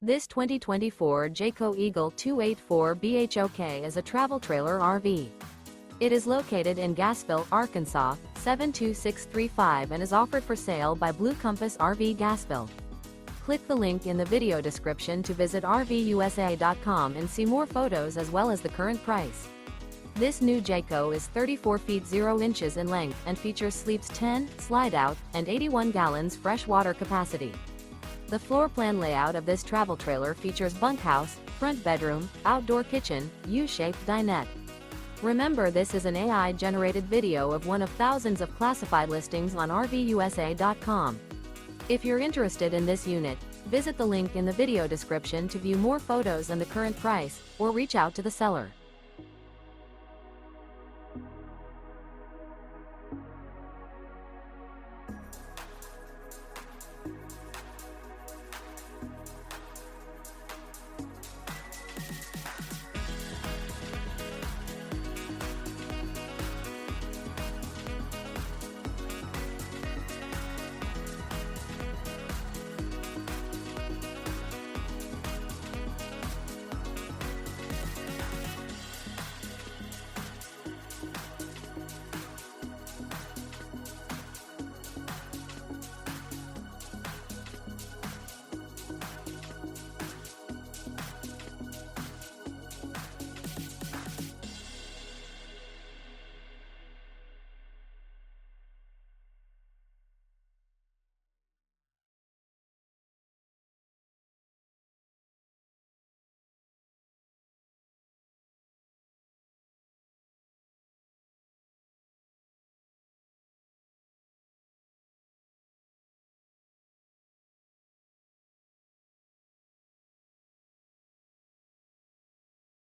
This 2024 Jayco Eagle 284 BHOK is a travel trailer RV. It is located in Gassville, Arkansas, 72635 and is offered for sale by Blue Compass RV Gassville. Click the link in the video description to visit RVUSA.com and see more photos as well as the current price. This new Jayco is 34 feet 0 inches in length and features sleeps 10, slide-out, and 81 gallons fresh water capacity. The floor plan layout of this travel trailer features bunkhouse, front bedroom, outdoor kitchen, U-shaped dinette. Remember, this is an AI-generated video of one of thousands of classified listings on RVUSA.com. If you're interested in this unit, visit the link in the video description to view more photos and the current price, or reach out to the seller.